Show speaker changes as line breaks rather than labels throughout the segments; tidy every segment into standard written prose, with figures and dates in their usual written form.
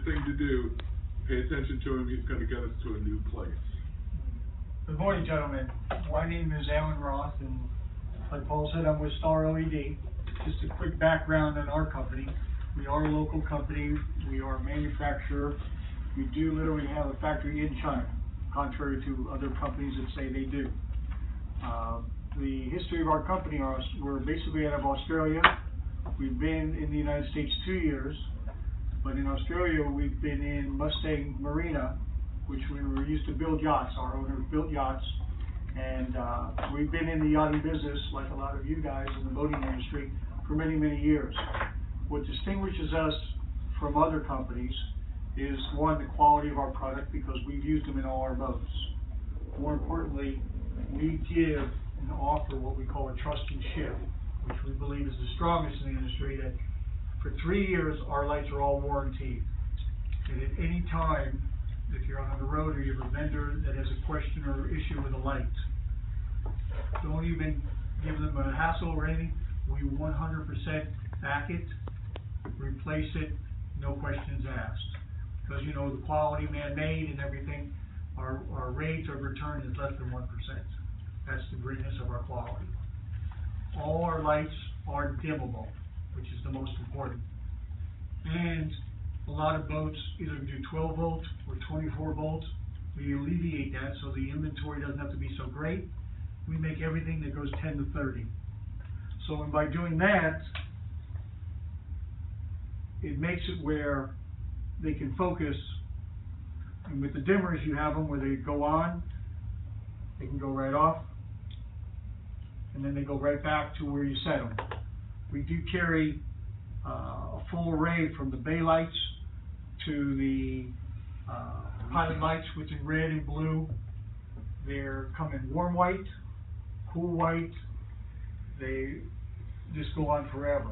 hardest thing to do. Pay attention to him. He's going to get us to a new place.
Good morning, gentlemen. My name is Alan Roth, and like Paul said, I'm with StarLED. Just a quick background on our company. We are a local company. We are a manufacturer. We do literally have a factory in China, contrary to other companies that say they do. The history of our company, we're basically out of Australia. We've been in the United States 2 years, but in Australia we've been in Mustang Marina, which we were used to build yachts. Our owner built yachts, and we've been in the yachting business, like a lot of you guys in the boating industry, for many, many years. What distinguishes us from other companies is, one, the quality of our product, because we've used them in all our boats. More importantly, we give and offer what we call a trust and ship, which we believe is the strongest in the industry, that for 3 years our lights are all warranted. And at any time, if you're on the road or you have a vendor that has a question or issue with a light, don't even give them a hassle or anything. We 100% back it, replace it, no questions asked. Because, you know, the quality, man-made and everything, our rate of return is less than 1%. That's the greatness of our quality. All our lights are dimmable, which is the most important. And a lot of boats either do 12 volt or 24 volts. We alleviate that so the inventory doesn't have to be so great. We make everything that goes 10 to 30. So and by doing that, it makes it where they can focus. And with the dimmers, you have them where they go on, they can go right off, and then they go right back to where you set them. We do carry a full array from the bay lights to the pilot lights, which in red and blue. They're come in warm white, cool white. They just go on forever.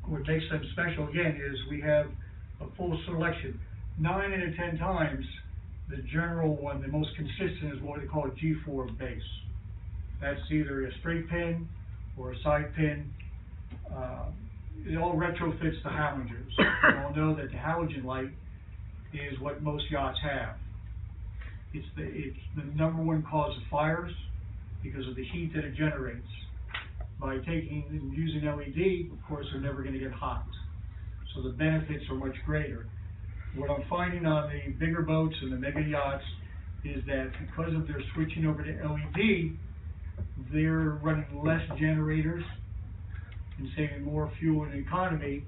What makes them special, again, is we have a full selection. 9 out of 10 times, the general one, the most consistent, is what they call a G4 base. That's either a straight pin or a side pin. It all retrofits the halogens. You all know that the halogen light is what most yachts have. It's the number one cause of fires because of the heat that it generates. By taking and using LED, of course, they're never going to get hot. So the benefits are much greater. What I'm finding on the bigger boats and the mega yachts is that because of their switching over to LED, they're running less generators and saving more fuel and economy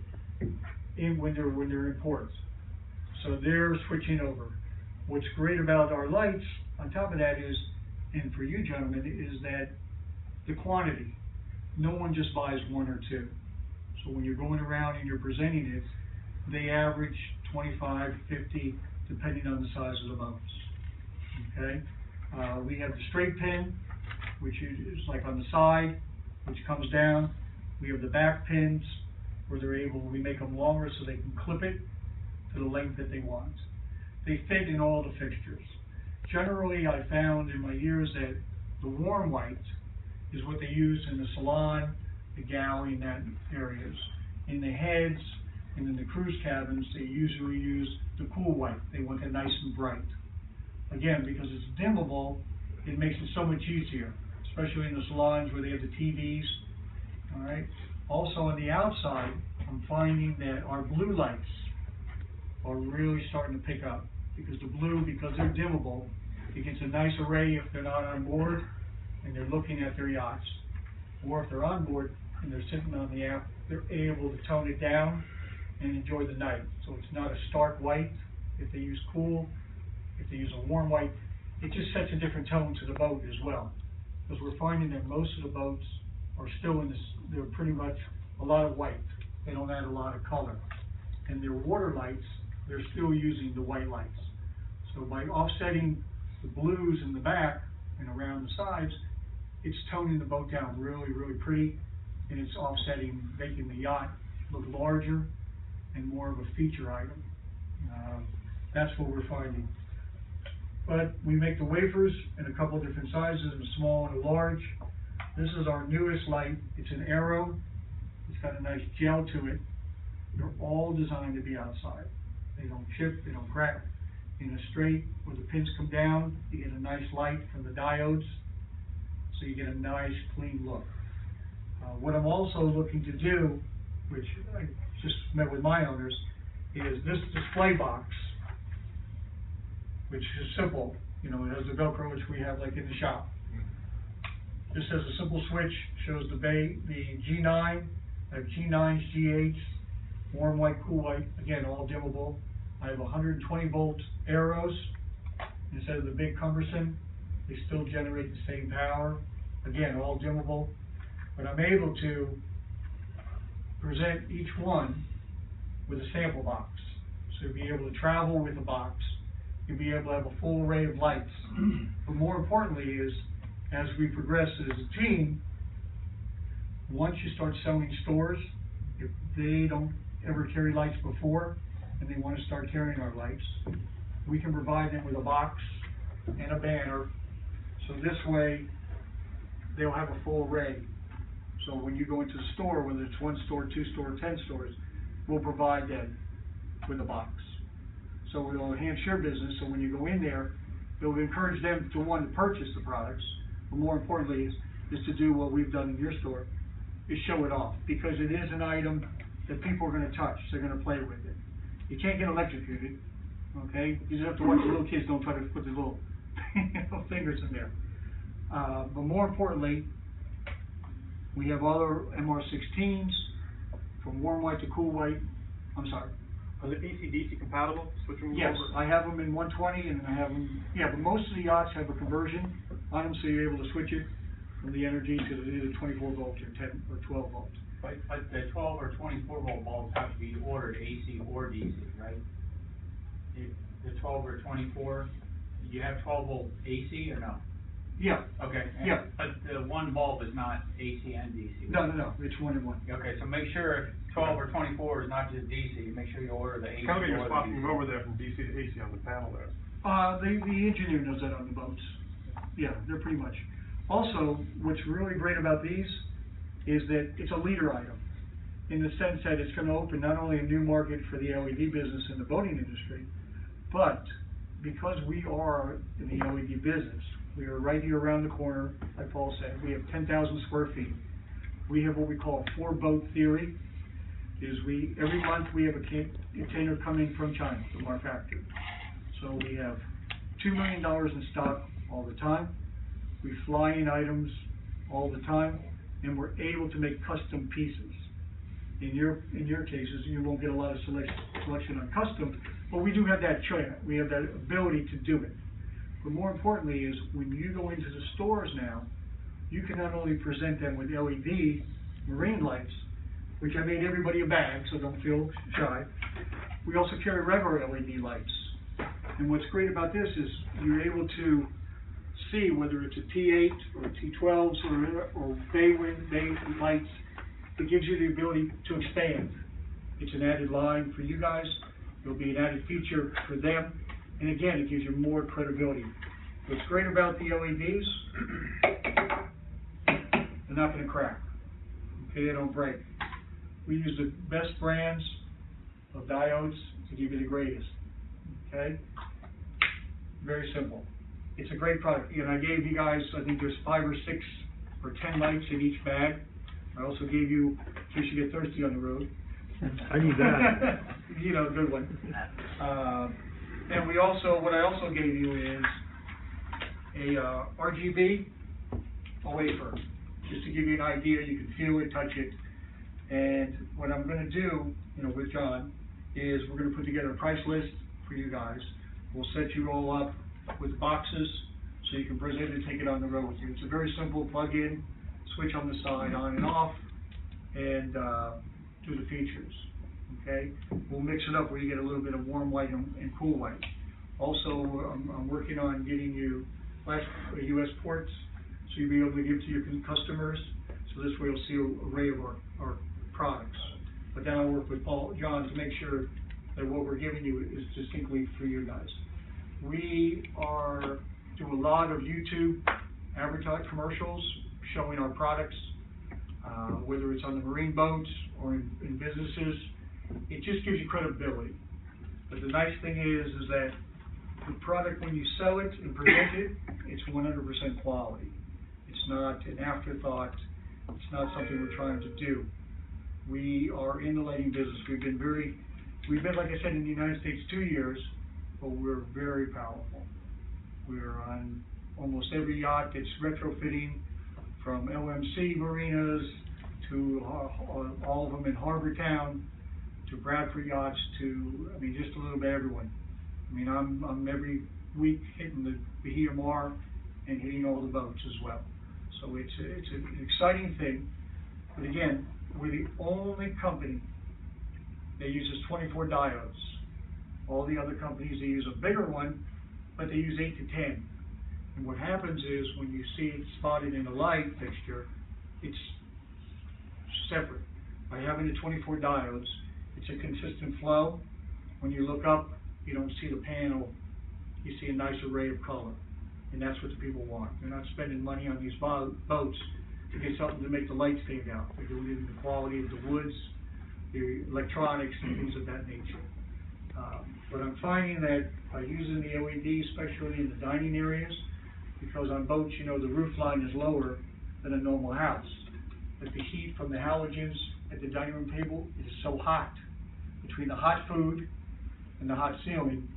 when they're in ports. So they're switching over. What's great about our lights, on top of that, is, and for you gentlemen, is that the quantity. No one just buys 1 or 2. So when you're going around and you're presenting it, they average 25, 50, depending on the size of the boats. Okay? We have the straight pin, which is like on the side, which comes down. We have the back pins, where we make them longer so they can clip it to the length that they want. They fit in all the fixtures. Generally, I found in my years that the warm white is what they use in the salon, the galley, and that areas. In the heads and in the cruise cabins, they usually use the cool white. They want it nice and bright. Again, because it's dimmable, it makes it so much easier, especially in the salons where they have the TVs. All right. Also on the outside, I'm finding that our blue lights are really starting to pick up, because the blue, because they're dimmable, it gets a nice array if they're not on board and they're looking at their yachts. Or if they're on board and they're sitting on the app, they're able to tone it down and enjoy the night. So it's not a stark white. If they use cool, if they use a warm white, it just sets a different tone to the boat as well. Because we're finding that most of the boats are still in this, they're pretty much a lot of white. They don't add a lot of color. And their water lights, they're still using the white lights. So by offsetting the blues in the back and around the sides, it's toning the boat down really, really pretty, and it's offsetting, making the yacht look larger and more of a feature item. That's what we're finding. But we make the wafers in a couple of different sizes, a small and a large. This is our newest light. It's an arrow. It's got a nice gel to it. They're all designed to be outside. They don't chip, they don't crack. In a straight, where the pins come down, you get a nice light from the diodes, so you get a nice clean look. What I'm also looking to do, which I just met with my owners, is this display box, which is simple. You know, it has the Velcro, which we have like in the shop. This has a simple switch, shows the G9, I have G9s, G8s, warm white, cool white, again, all dimmable. I have 120 volt arrows instead of the big cumbersome. They still generate the same power. Again, all dimmable. But I'm able to present each one with a sample box. So you'll be able to travel with the box. You'll be able to have a full array of lights. But more importantly is, as we progress as a team, once you start selling stores, if they don't ever carry lights before, and they want to start carrying our lights, we can provide them with a box and a banner, so this way they'll have a full array. So when you go into the store, whether it's 1 store, 2 stores, 10 stores, we'll provide them with a box. So it'll enhance your business, so when you go in there, it'll encourage them to want to purchase the products, but more importantly is to do what we've done in your store, is show it off, because it is an item that people are going to touch, they're going to play with it. You can't get electrocuted, okay? You just have to watch the little kids don't try to put their little fingers in there. But more importantly, we have other MR16s, from warm white to cool white. I'm sorry.
Are they AC/DC compatible? Switch them
Yes,
over?
I have them in 120, and I have them, yeah, but most of the yachts have a conversion on them, so you're able to switch it from the energy to either 24 volts or 10 or 12 volts.
But the 12 or 24 volt bulbs have to be ordered AC or DC, right? The 12 or 24, you have 12 volt AC or no?
Yeah.
Okay.
Yeah.
But the one bulb is not AC and DC.
No, it's 1 and 1.
Okay, so make sure if 12 or 24 is not just DC, make sure you order the AC.
It's kind of like
or
you're
the
swapping
DC.
them over there from DC to AC on the panel there.
The engineer knows that on the boats. Yeah, they're pretty much. Also, what's really great about these is that it's a leader item, in the sense that it's going to open not only a new market for the LED business in the boating industry, but because we are in the LED business, we are right here around the corner, like Paul said, we have 10,000 square feet. We have what we call a 4-boat theory, is every month we have a container coming from China, from our factory. So we have $2 million in stock all the time. We fly in items all the time, and we're able to make custom pieces. In your cases, you won't get a lot of selection on custom, but we do have that choice. We have that ability to do it. But more importantly is, when you go into the stores now, you can not only present them with LED marine lights, which I made everybody a bag, so don't feel shy. We also carry regular LED lights. And what's great about this is you're able to see whether it's a T8 or T12s or bay lights. It gives you the ability to expand. It's an added line for you guys. It'll be an added feature for them. And again, it gives you more credibility. What's great about the LEDs, they're not going to crack. Okay, they don't break. We use the best brands of diodes to give you the greatest. Okay? Very simple. It's a great product. And I gave you guys, I think there's 5 or 6 or 10 lights in each bag. I also gave you, in case you get thirsty on the road.
I need that.
You know, good one. And what I also gave you is a RGB, a wafer, just to give you an idea. You can feel it, touch it. And what I'm going to do, with John, is we're going to put together a price list for you guys. We'll set you all up with boxes so you can present it and take it on the road with you. It's a very simple plug-in, switch on the side, on and off, and do the features. Okay? We'll mix it up where you get a little bit of warm white and cool white. Also, I'm working on getting you U.S. ports, so you'll be able to give to your customers. So this way you'll see an array of our products. But then I'll work with John to make sure that what we're giving you is distinctly for you guys. We do a lot of YouTube advertising commercials showing our products, whether it's on the marine boats or in businesses. it just gives you credibility. But the nice thing is that the product, when you sell it and present it, it's 100% quality. It's not an afterthought. It's not something we're trying to do. We are in the lighting business. We've been, like I said, in the United States 2 years, but we're very powerful. We're on almost every yacht that's retrofitting, from LMC marinas to all of them in Harbor Town, to Bradford yachts, to, I mean, just a little bit everyone. I mean, I'm every week hitting the Bahia Mar and hitting all the boats as well. So it's an exciting thing. But again, we're the only company that uses 24 diodes. All the other companies, they use a bigger one, but they use 8 to 10. And what happens is, when you see it spotted in a light fixture, it's separate. By having the 24 diodes, it's a consistent flow. When you look up, you don't see the panel, you see a nice array of color. And that's what the people want. They're not spending money on these boats to get something to make the light stand out. They're doing it in the quality of the woods, the electronics, and things of that nature. But I'm finding that by using the LED, especially in the dining areas, because on boats, you know, the roof line is lower than a normal house. But the heat from the halogens at the dining room table is so hot. Between the hot food and the hot ceiling,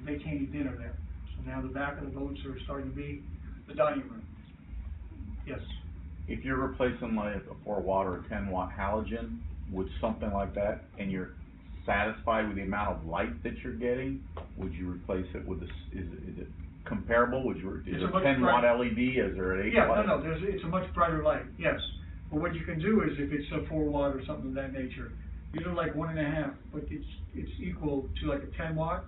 they can't eat dinner there. So now the back of the boats are starting to be the dining room. Yes?
If you're replacing like a 4-watt or a 10-watt halogen with something like that, and you're satisfied with the amount of light that you're getting, would you replace it with is it comparable? Would you, is a 10-watt LED as there an 8-watt?
Yeah, no, it's a much brighter light, yes. But what you can do is, if it's a 4-watt or something of that nature, you do like 1.5, but it's equal to like a 10-watt.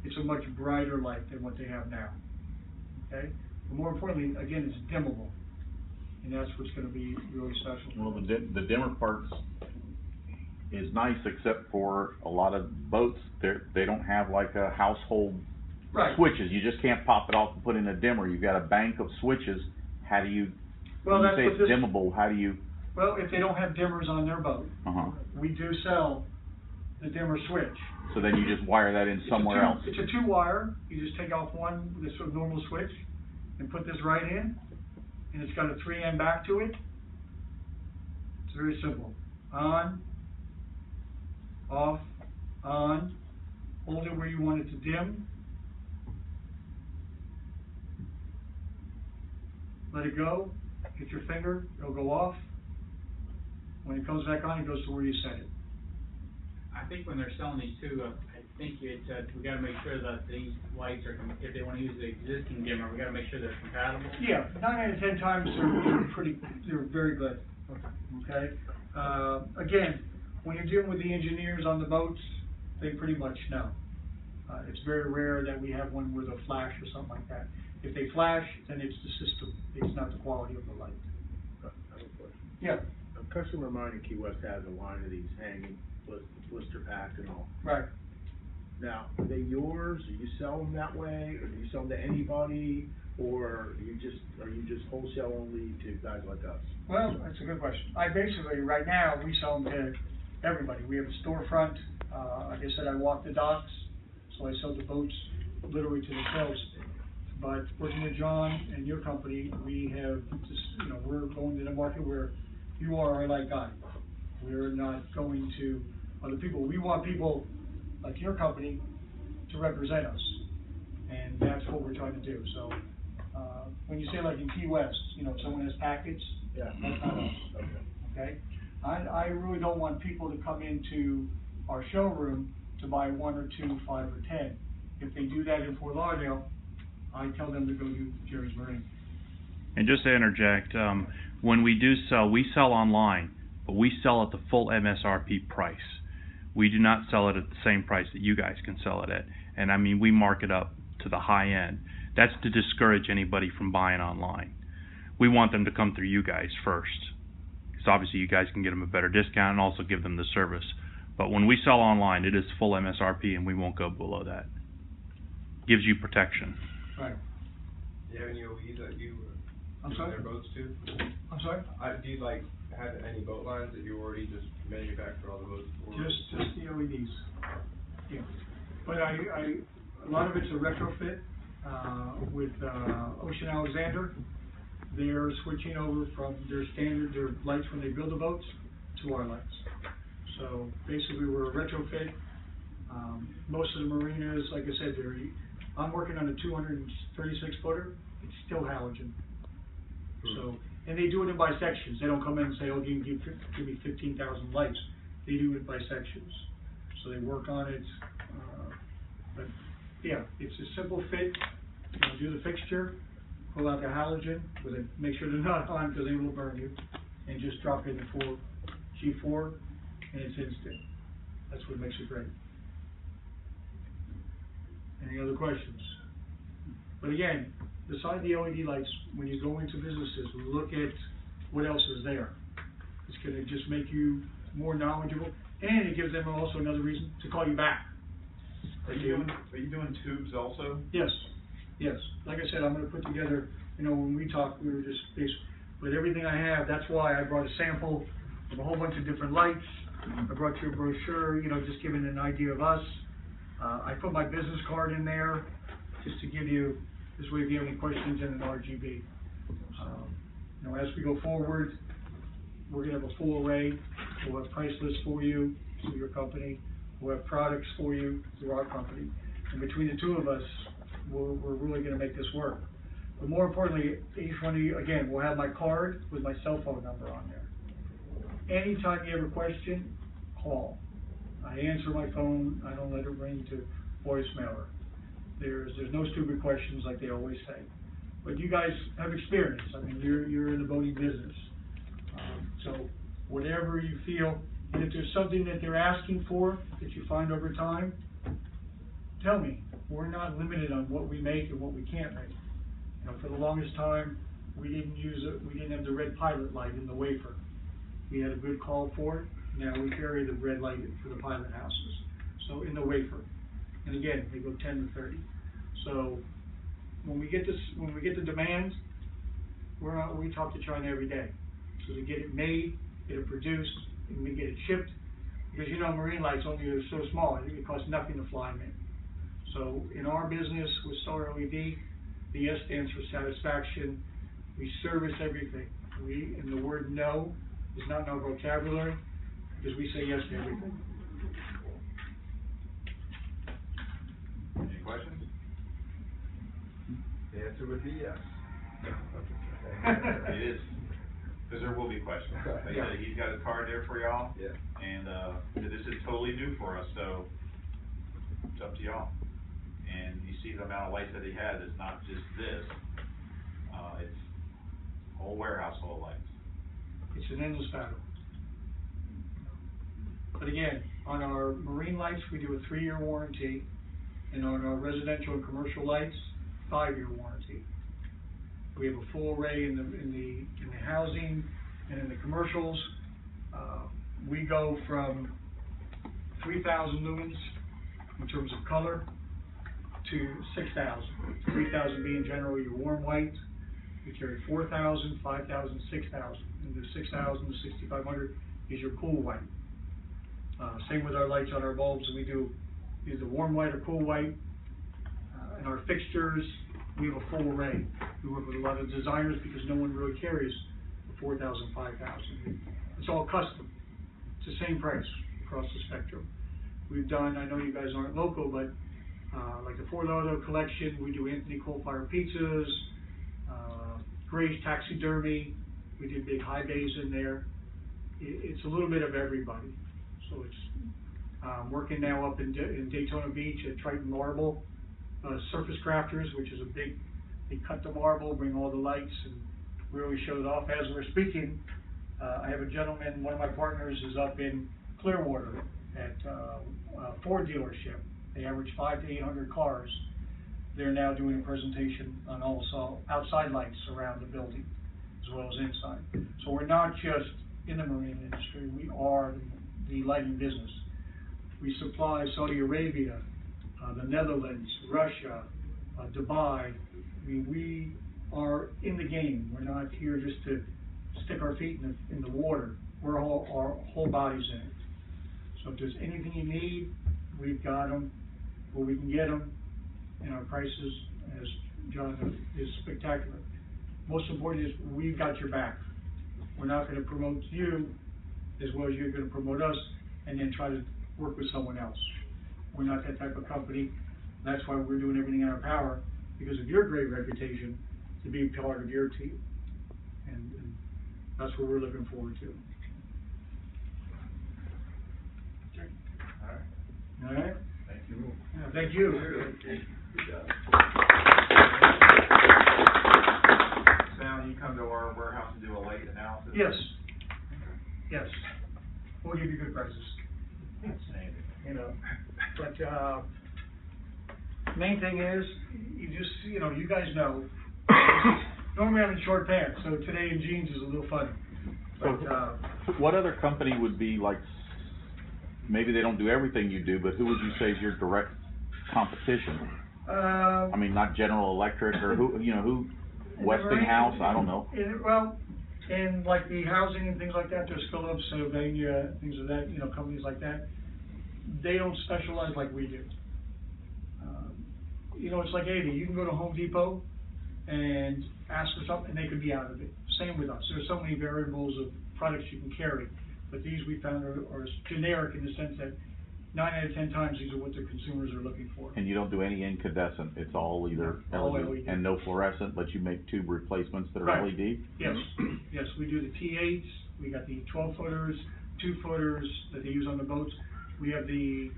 It's a much brighter light than what they have now. Okay? But more importantly, again, it's dimmable, and that's what's going to be really special.
Well, the dimmer parts is nice, except for a lot of boats, they don't have like a household switches. You just can't pop it off and put in a dimmer. You've got a bank of switches. How do you, when you say it's dimmable, how do you?
Well, if they don't have dimmers on their boat, we do sell the dimmer switch.
So then you just wire that in somewhere else.
It's a 2-wire. You just take off one, this sort of normal switch, and put this right in, and it's got a 3N back to it. It's very simple. On, off, on. Hold it where you want it to dim. Let it go. Hit your finger. It'll go off. When it comes back on, it goes to where you set it.
I think when they're selling these too, I think it's, we gotta make sure that these lights are, if they wanna use the existing dimmer, we gotta make sure they're compatible.
Yeah, 9 out of 10 times they're very good. Okay? Again, when you're dealing with the engineers on the boats, they pretty much know. It's very rare that we have one with a flash or something like that. If they flash, then it's the system. It's not the quality of the light.
I have a question.
Yeah.
A customer of mine in Key West has a line of these hanging, blister packed and all.
Right.
Now, are they yours? Do you sell them that way, or do you sell them to anybody, or are you just wholesale only to guys like us?
Well, that's a good question. I basically, right now, we sell them to everybody. We have a storefront. Like I said, I walk the docks, so I sell the boats literally to the coast. But working with John and your company, we have just, you know, we're going to the market where you are our light guy. We're not going to other people. We want people like your company to represent us, and that's what we're trying to do. So when you say like in Key West, you know, if someone has packets,
Yeah.
that's not us. Okay? I really don't want people to come into our showroom to buy 1 or 2, 5 or 10. If they do that in Fort Lauderdale, I tell them to go to Jerry's Marine.
And just to interject, when we sell online, but we sell at the full MSRP price. We do not sell it at the same price that you guys can sell it at. And I mean, we mark it up to the high end. That's to discourage anybody from buying online. We want them to come through you guys first, because obviously you guys can get them a better discount and also give them the service. But when we sell online, it is full MSRP, and we won't go below that. Gives you protection.
Right.
Do you have any OEs that you
I'm sorry?
their boats to?
I'm sorry?
Do you like have any boat lines that you already just manufacture all the boats for?
Just the LEDs, yeah. But a lot of it's a retrofit, with, Ocean Alexander. They're switching over from their lights when they build the boats to our lights. So basically, we're a retrofit. Most of the marinas, like I said, I'm working on a 236 footer, it's still halogen. So, and they do it in by sections, they don't come in and say, oh, give me 15,000 lights, they do it by sections. So they work on it, but yeah, it's a simple fit. You do the fixture, pull out the halogen, make sure they're not on because they will burn you, and just drop in the G4, and it's instant. That's what makes it great. Any other questions? But again, beside the LED lights, when you go into businesses, look at what else is there. It's going to just make you more knowledgeable, and it gives them also another reason to call you back.
Are you doing tubes also?
Yes, yes. Like I said, I'm going to put together, when we talked, we were just with everything I have. That's why I brought a sample of a whole bunch of different lights. I brought you a brochure, just giving an idea of us. I put my business card in there just to give you, this way if you have any questions in an RGB. As we go forward, we're going to have a full array. We'll have price lists for you through your company. We'll have products for you through our company. And between the two of us, we're really going to make this work. But more importantly, each one of you, again, we'll have my card with my cell phone number on there. Anytime you have a question, call. I answer my phone. I don't let it ring to voicemailer. There's no stupid questions like they always say. But you guys have experience. I mean, you're in the boating business. So whatever you feel, and if there's something that they're asking for that you find over time, tell me. We're not limited on what we make and what we can't make. For the longest time, we didn't have the red pilot light in the wafer. We had a good call for it. Now we carry the red light for the pilot houses. So in the wafer. And again, they go 10 to 30. So when we get the demand, we talk to China every day. So to get it made, get it produced, and we get it shipped. Because marine lights only are so small, it costs nothing to fly them in. So in our business with StarLED, the S stands for satisfaction. We service everything. And the word no is not in our vocabulary because we say yes to everything.
Any questions?
The answer would be yes.
It is, because there will be questions. Like I said, he's got a card there for y'all.
Yeah.
And this is totally new for us, so it's up to y'all. And you see the amount of lights that he has. It's not just this. It's a whole warehouse full of lights.
It's an endless battle. But again, on our marine lights, we do a 3-year warranty, and on our residential and commercial lights, 5-year warranty. We have a full array in the housing and in the commercials. We go from 3,000 lumens in terms of color to 6,000. 3,000 being generally your warm white. We carry 4,000, 5,000, 6,000. And the 6,000 to 6,500 is your cool white. Same with our lights on our bulbs. We do either warm white or cool white. And our fixtures, we have a full array. We work with a lot of designers because no one really carries the 4,000, 5,000. It's all custom. It's the same price across the spectrum. We've done, I know you guys aren't local, but like the Fort Lauderdale collection, we do Anthony Coal-Fired Pizzas, Gray's Taxidermy. We did big high bays in there. It's a little bit of everybody. So it's working now up in Daytona Beach at Triton Marble, Surface Crafters, which is they cut the marble, bring all the lights, and really show it off. As we're speaking, I have a gentleman, one of my partners is up in Clearwater at a Ford dealership. They average 500 to 800 cars. They're now doing a presentation on also outside lights around the building, as well as inside. So we're not just in the marine industry, we are the lighting business. We supply Saudi Arabia, the Netherlands, Russia, Dubai. I mean, we are in the game. We're not here just to stick our feet in the water. Our whole body's in it. So if there's anything you need, we've got them, or we can get them, and our prices, as John knows, is spectacular. Most important is we've got your back. We're not going to promote you as well as you're going to promote us, and then try to work with someone else. We're not that type of company. That's why we're doing everything in our power, because of your great reputation, to be part of your team. And that's what we're looking forward to. All right?
Thank you.
Yeah, thank you.
Sal, you come to our warehouse and do a light analysis?
Yes. Yes. We'll give you good prices. You know, but, main thing is, you guys know, normally I'm in short pants, so today in jeans is a little funny. But,
what other company would be like, maybe they don't do everything you do, but who would you say is your direct competition? I mean, not General Electric, or who, Westinghouse, I don't know.
Well, in like the housing and things like that, there's Phillips, Sylvania, things of that, companies like that. They don't specialize like we do. It's like anything. You can go to Home Depot and ask for something, and they could be out of it. Same with us. There's so many variables of products you can carry, but these we found are generic in the sense that 9 out of 10 times these are what the consumers are looking for.
And you don't do any incandescent. It's all either
all
LED and no fluorescent, but you make tube replacements that are
right.
LED?
Yes. Yes, we do the T8s. We got the 12-footers, 2-footers that they use on the boats. We have the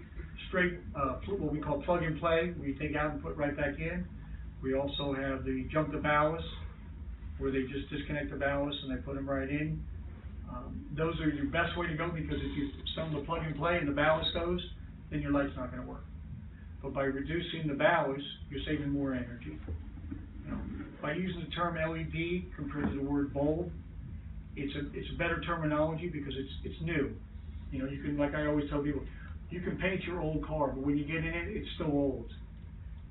straight, what we call plug and play. We take out and put right back in. We also have the jump the ballast, where they just disconnect the ballast and they put them right in. Those are your best way to go, because if you sell the plug and play and the ballast goes, then your light's not going to work. But by reducing the ballast, you're saving more energy. By using the term LED compared to the word bulb, it's a better terminology because it's new. You can, like I always tell people, you can paint your old car, but when you get in it, it's still old.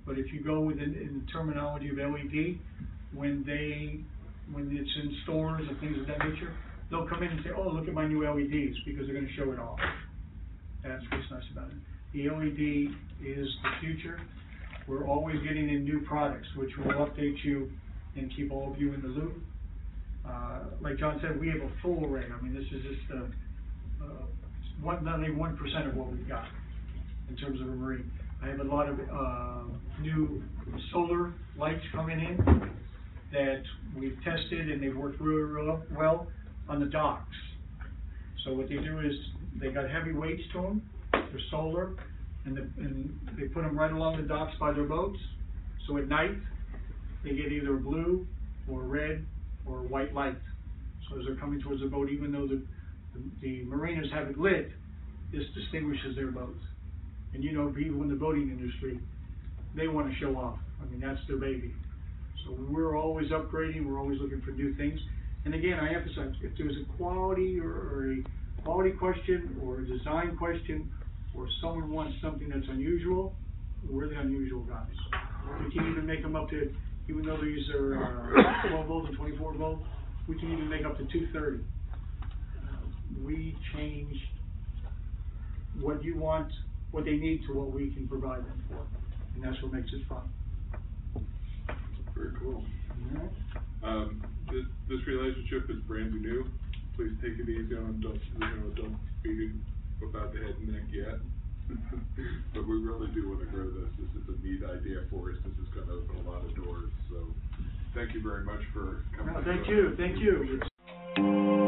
But if you go in the terminology of LED, when it's in stores and things of that nature, they'll come in and say, oh, look at my new LEDs, because they're going to show it off. That's what's nice about it. The LED is the future. We're always getting in new products, which will update you and keep all of you in the loop. Like John said, we have a full array. I mean, this is just not even 1% of what we've got in terms of a marine. I have a lot of new solar lights coming in that we've tested, and they've worked really, really well on the docks. So what they do is they got heavy weights to them. They're solar, and they put them right along the docks by their boats. So at night they get either blue or red or white light. So as they're coming towards the boat, even though the marinas have it lit, this distinguishes their boats. And people in the boating industry, they want to show off. I mean, that's their baby. So we're always upgrading. We're always looking for new things. And again, I emphasize, if there's a quality or a quality question or a design question, or someone wants something that's unusual, we're the unusual guys. We can even make them up to, even though these are 12 volts and 24 volts, we can even make up to 230. We change what you want, what they need, to what we can provide them for. And that's what makes it fun.
Very cool. This relationship is brand new. Please take it easy on them. Don't beat him about the head and neck yet. But we really do want to grow this. This is a neat idea for us. This is going to open a lot of doors. So thank you very much for coming.
Thank you. Thank you.